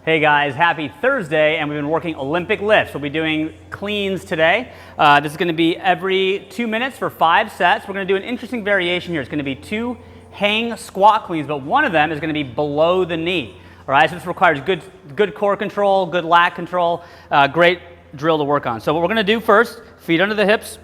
Hey guys, happy Thursday, and we've been working Olympic lifts. We'll be doing cleans today. This is going to be every 2 minutes for 5 sets. We're going to do an interesting variation here. It's going to be 2 hang squat cleans, but one of them is going to be below the knee. All right, so this requires good core control, good lat control, great drill to work on. So what we're going to do first, feet under the hips,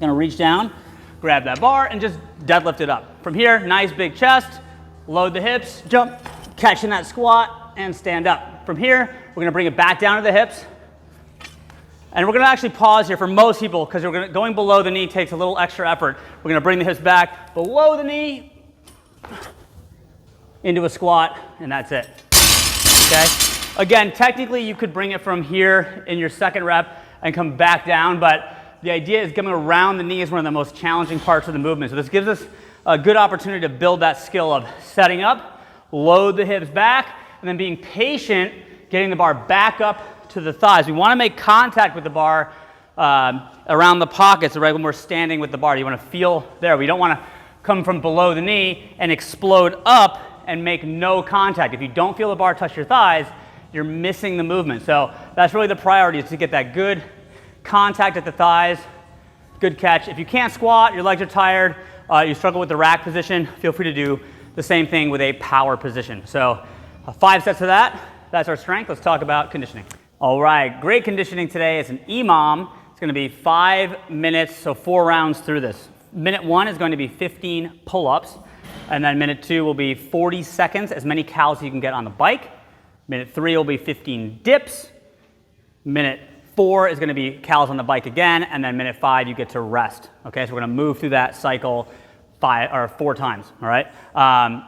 going to reach down, grab that bar, and just deadlift it up. From here, nice big chest, load the hips, jump, catching that squat, and stand up. From here, we're gonna bring it back down to the hips. And we're gonna actually pause here for most people because going below the knee takes a little extra effort. We're gonna bring the hips back below the knee, into a squat, and that's it, okay? Again, technically you could bring it from here in your second rep and come back down, but the idea is coming around the knee is one of the most challenging parts of the movement. So this gives us a good opportunity to build that skill of setting up, load the hips back, and then being patient, getting the bar back up to the thighs. We want to make contact with the bar around the pockets, right, when we're standing with the bar. You want to feel there. We don't want to come from below the knee and explode up and make no contact. If you don't feel the bar touch your thighs, you're missing the movement. So that's really the priority, is to get that good contact at the thighs, good catch. If you can't squat, your legs are tired, you struggle with the rack position, feel free to do the same thing with a power position. So 5 sets of that. That's our strength. Let's talk about conditioning. All right, great conditioning today. It's an EMOM. It's going to be 5 minutes, so 4 rounds through this. Minute 1 is going to be 15 pull-ups, and then minute 2 will be 40 seconds, as many calories as you can get on the bike. Minute 3 will be 15 dips. Minute 4 is going to be calories on the bike again, and then minute 5 you get to rest. Okay, so we're going to move through that cycle 4 times, all right?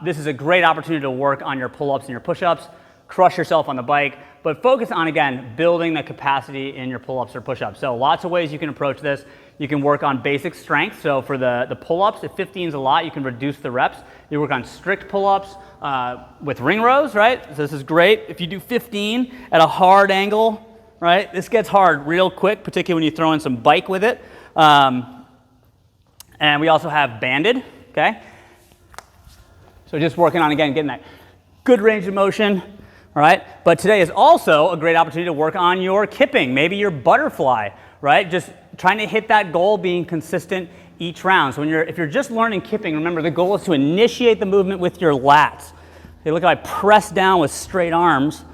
This is a great opportunity to work on your pull-ups and your push-ups, crush yourself on the bike, but focus on, again, building the capacity in your pull-ups or push-ups. So lots of ways you can approach this. You can work on basic strength. So for the pull-ups, if 15 is a lot, you can reduce the reps. You work on strict pull-ups with ring rows, right? So this is great. If you do 15 at a hard angle, right? This gets hard real quick, particularly when you throw in some bike with it. And we also have banded, okay? So just working on, again, getting that good range of motion, all right? But today is also a great opportunity to work on your kipping, maybe your butterfly, right? Just trying to hit that goal, being consistent each round. So if you're just learning kipping, remember the goal is to initiate the movement with your lats. Okay, look how I press down with straight arms,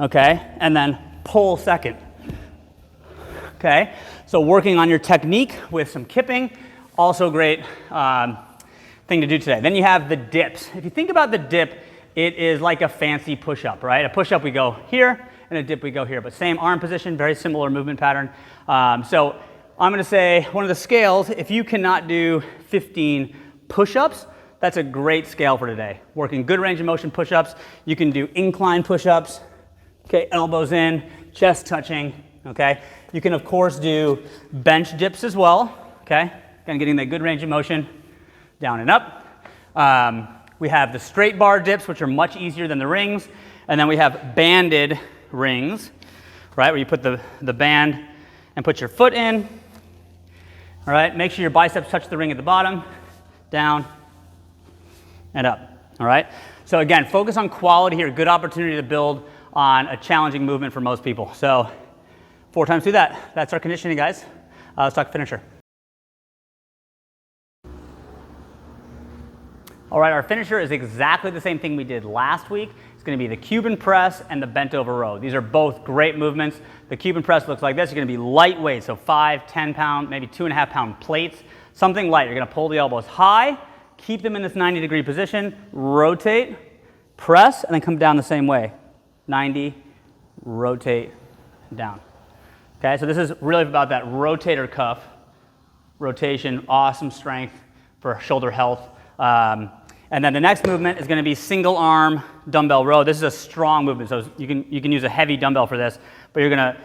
okay? And then pull second, okay? So working on your technique with some kipping, also a great thing to do today. Then you have the dips. If you think about the dip, it is like a fancy push-up, right? A push-up we go here, and a dip we go here, but same arm position, very similar movement pattern. So I'm gonna say one of the scales, if you cannot do 15 push-ups, that's a great scale for today. Working good range of motion push-ups. You can do incline push-ups, okay, elbows in, chest touching, okay? You can, of course, do bench dips as well, okay? Again, getting that good range of motion, down and up. We have the straight bar dips, which are much easier than the rings. And then we have banded rings, right, where you put the band and put your foot in. All right, make sure your biceps touch the ring at the bottom, down, and up, all right? So again, focus on quality here, good opportunity to build on a challenging movement for most people. So 4 times through that. That's our conditioning, guys. Let's talk finisher. All right, our finisher is exactly the same thing we did last week. It's going to be the Cuban Press and the bent over row. These are both great movements. The Cuban Press looks like this. You're going to be lightweight, so 5, 10 pound, maybe 2.5 pound plates, something light. You're going to pull the elbows high, keep them in this 90-degree position, rotate, press, and then come down the same way. 90, rotate, down. Okay, so this is really about that rotator cuff, rotation, awesome strength for shoulder health. And then the next movement is going to be single arm dumbbell row. This is a strong movement, so you can use a heavy dumbbell for this, but you're going to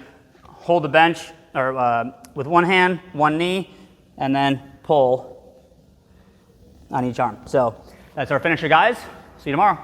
hold the bench or with one hand, one knee, and then pull on each arm. So that's our finisher, guys. See you tomorrow.